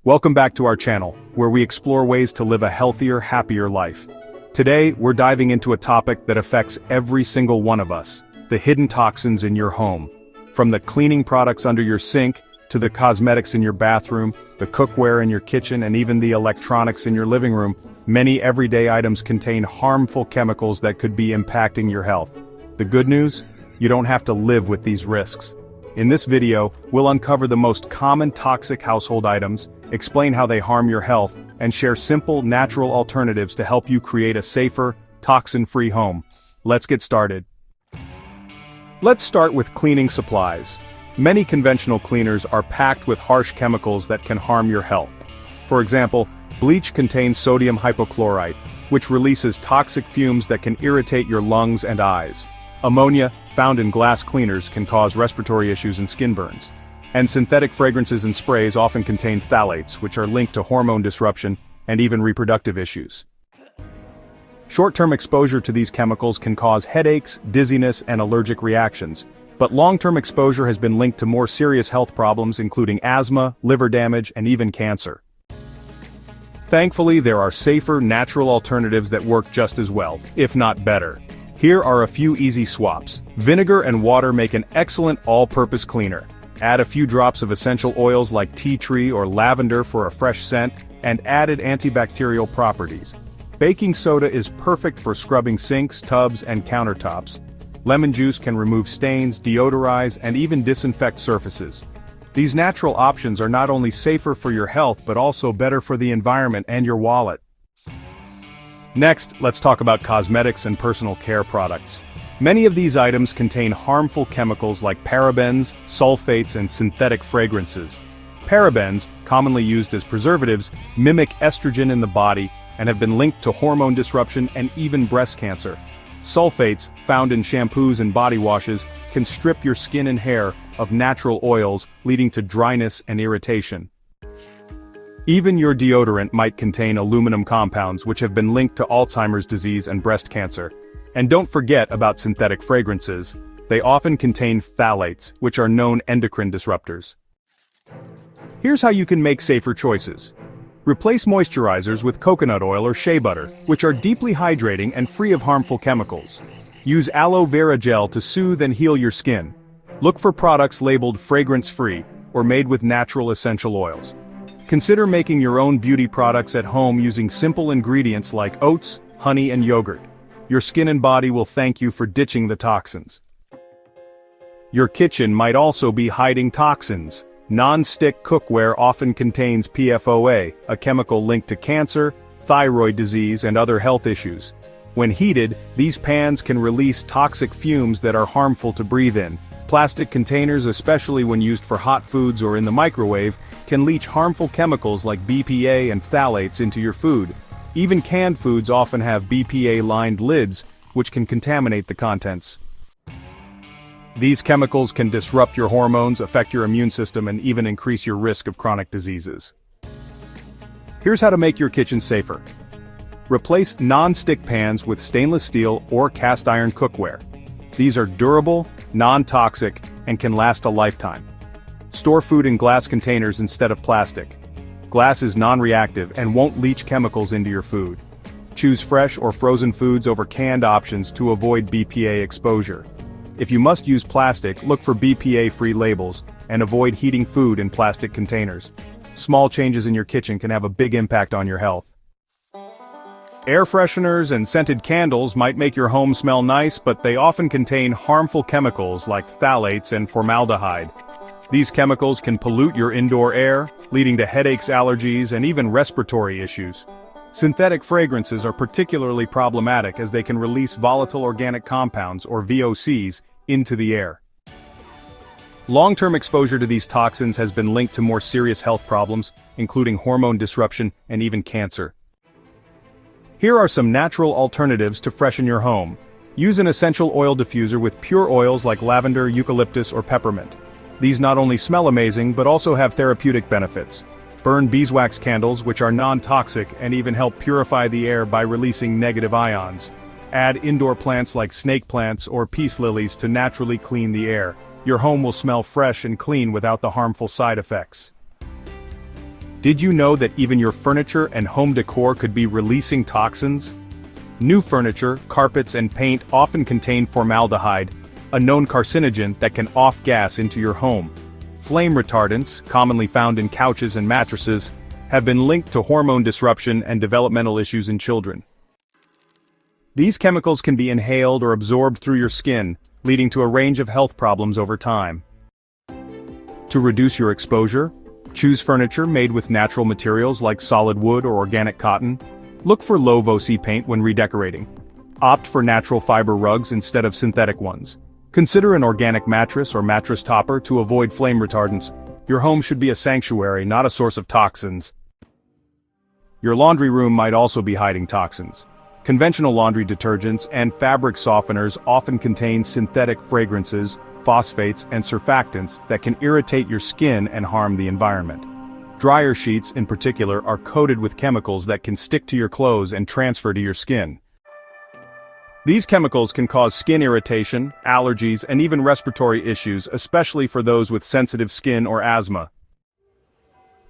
Welcome back to our channel, where we explore ways to live a healthier, happier life. Today, we're diving into a topic that affects every single one of us: the hidden toxins in your home. From the cleaning products under your sink, to the cosmetics in your bathroom, the cookware in your kitchen, and even the electronics in your living room, many everyday items contain harmful chemicals that could be impacting your health. The good news? You don't have to live with these risks. In this video, we'll uncover the most common toxic household items, explain how they harm your health, and share simple, natural alternatives to help you create a safer, toxin-free home. Let's get started. Let's start with cleaning supplies. Many conventional cleaners are packed with harsh chemicals that can harm your health. For example, bleach contains sodium hypochlorite, which releases toxic fumes that can irritate your lungs and eyes. Ammonia, found in glass cleaners, can cause respiratory issues and skin burns. And synthetic fragrances and sprays often contain phthalates, which are linked to hormone disruption and even reproductive issues. Short-term exposure to these chemicals can cause headaches, dizziness, and allergic reactions, but long-term exposure has been linked to more serious health problems including asthma, liver damage, and even cancer. Thankfully, there are safer, natural alternatives that work just as well, if not better. Here are a few easy swaps. Vinegar and water make an excellent all-purpose cleaner. Add a few drops of essential oils like tea tree or lavender for a fresh scent, and added antibacterial properties. Baking soda is perfect for scrubbing sinks, tubs, and countertops. Lemon juice can remove stains, deodorize, and even disinfect surfaces. These natural options are not only safer for your health but also better for the environment and your wallet. Next, let's talk about cosmetics and personal care products. Many of these items contain harmful chemicals like parabens, sulfates, and synthetic fragrances. Parabens, commonly used as preservatives, mimic estrogen in the body and have been linked to hormone disruption and even breast cancer. Sulfates, found in shampoos and body washes, can strip your skin and hair of natural oils, leading to dryness and irritation. Even your deodorant might contain aluminum compounds which have been linked to Alzheimer's disease and breast cancer. And don't forget about synthetic fragrances. They often contain phthalates, which are known endocrine disruptors. Here's how you can make safer choices. Replace moisturizers with coconut oil or shea butter, which are deeply hydrating and free of harmful chemicals. Use aloe vera gel to soothe and heal your skin. Look for products labeled fragrance-free or made with natural essential oils. Consider making your own beauty products at home using simple ingredients like oats, honey, and yogurt. Your skin and body will thank you for ditching the toxins. Your kitchen might also be hiding toxins. Non-stick cookware often contains PFOA, a chemical linked to cancer, thyroid disease, and other health issues. When heated, these pans can release toxic fumes that are harmful to breathe in. Plastic containers, especially when used for hot foods or in the microwave, can leach harmful chemicals like BPA and phthalates into your food. Even canned foods often have BPA-lined lids, which can contaminate the contents. These chemicals can disrupt your hormones, affect your immune system, and even increase your risk of chronic diseases. Here's how to make your kitchen safer. Replace non-stick pans with stainless steel or cast iron cookware. These are durable, non-toxic, and can last a lifetime. Store food in glass containers instead of plastic. Glass is non-reactive and won't leach chemicals into your food. Choose fresh or frozen foods over canned options to avoid BPA exposure. If you must use plastic, look for BPA-free labels, and avoid heating food in plastic containers. Small changes in your kitchen can have a big impact on your health. Air fresheners and scented candles might make your home smell nice, but they often contain harmful chemicals like phthalates and formaldehyde. These chemicals can pollute your indoor air, leading to headaches, allergies, and even respiratory issues. Synthetic fragrances are particularly problematic as they can release volatile organic compounds, or VOCs, into the air. Long-term exposure to these toxins has been linked to more serious health problems, including hormone disruption and even cancer. Here are some natural alternatives to freshen your home. Use an essential oil diffuser with pure oils like lavender, eucalyptus, or peppermint. These not only smell amazing but also have therapeutic benefits. Burn beeswax candles, which are non-toxic and even help purify the air by releasing negative ions. Add indoor plants like snake plants or peace lilies to naturally clean the air. Your home will smell fresh and clean without the harmful side effects. Did you know that even your furniture and home decor could be releasing toxins? New furniture, carpets, and paint often contain formaldehyde, a known carcinogen that can off-gas into your home. Flame retardants, commonly found in couches and mattresses, have been linked to hormone disruption and developmental issues in children. These chemicals can be inhaled or absorbed through your skin, leading to a range of health problems over time. To reduce your exposure, choose furniture made with natural materials like solid wood or organic cotton. Look for low VOC paint when redecorating. Opt for natural fiber rugs instead of synthetic ones. Consider an organic mattress or mattress topper to avoid flame retardants. Your home should be a sanctuary, not a source of toxins. Your laundry room might also be hiding toxins. Conventional laundry detergents and fabric softeners often contain synthetic fragrances, phosphates, and surfactants that can irritate your skin and harm the environment. Dryer sheets, in particular, are coated with chemicals that can stick to your clothes and transfer to your skin. These chemicals can cause skin irritation, allergies, and even respiratory issues, especially for those with sensitive skin or asthma.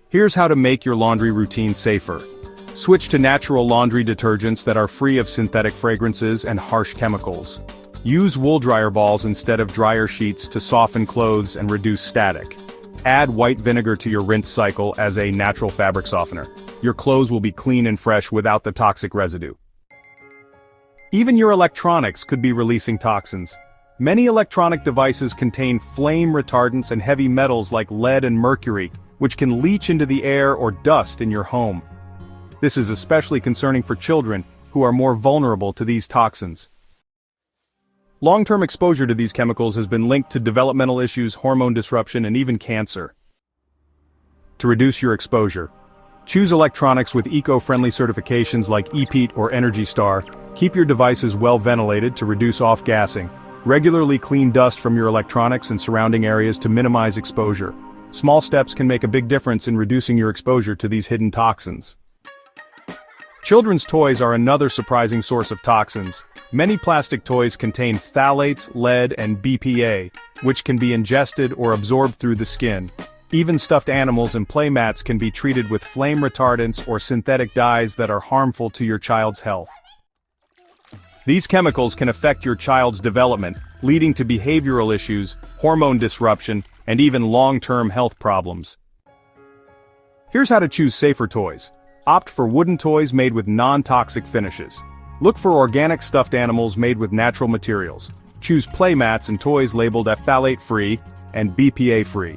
Here's how to make your laundry routine safer. Switch to natural laundry detergents that are free of synthetic fragrances and harsh chemicals. Use wool dryer balls instead of dryer sheets to soften clothes and reduce static. Add white vinegar to your rinse cycle as a natural fabric softener. Your clothes will be clean and fresh without the toxic residue. Even your electronics could be releasing toxins. Many electronic devices contain flame retardants and heavy metals like lead and mercury, which can leach into the air or dust in your home. This is especially concerning for children, who are more vulnerable to these toxins. Long-term exposure to these chemicals has been linked to developmental issues, hormone disruption, and even cancer. To reduce your exposure, choose electronics with eco-friendly certifications like EPEAT or Energy Star. Keep your devices well ventilated to reduce off-gassing. Regularly clean dust from your electronics and surrounding areas to minimize exposure. Small steps can make a big difference in reducing your exposure to these hidden toxins. Children's toys are another surprising source of toxins. Many plastic toys contain phthalates, lead, and BPA, which can be ingested or absorbed through the skin. Even stuffed animals and play mats can be treated with flame retardants or synthetic dyes that are harmful to your child's health. These chemicals can affect your child's development, leading to behavioral issues, hormone disruption, and even long-term health problems. Here's how to choose safer toys. Opt for wooden toys made with non-toxic finishes. Look for organic stuffed animals made with natural materials. Choose play mats and toys labeled phthalate-free and BPA-free.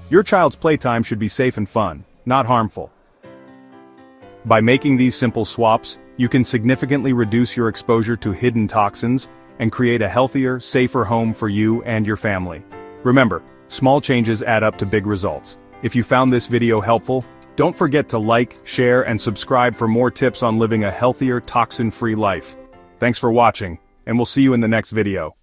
Your child's playtime should be safe and fun, not harmful. By making these simple swaps, you can significantly reduce your exposure to hidden toxins and create a healthier, safer home for you and your family. Remember, small changes add up to big results. If you found this video helpful, don't forget to like, share, and subscribe for more tips on living a healthier, toxin-free life. Thanks for watching, and we'll see you in the next video.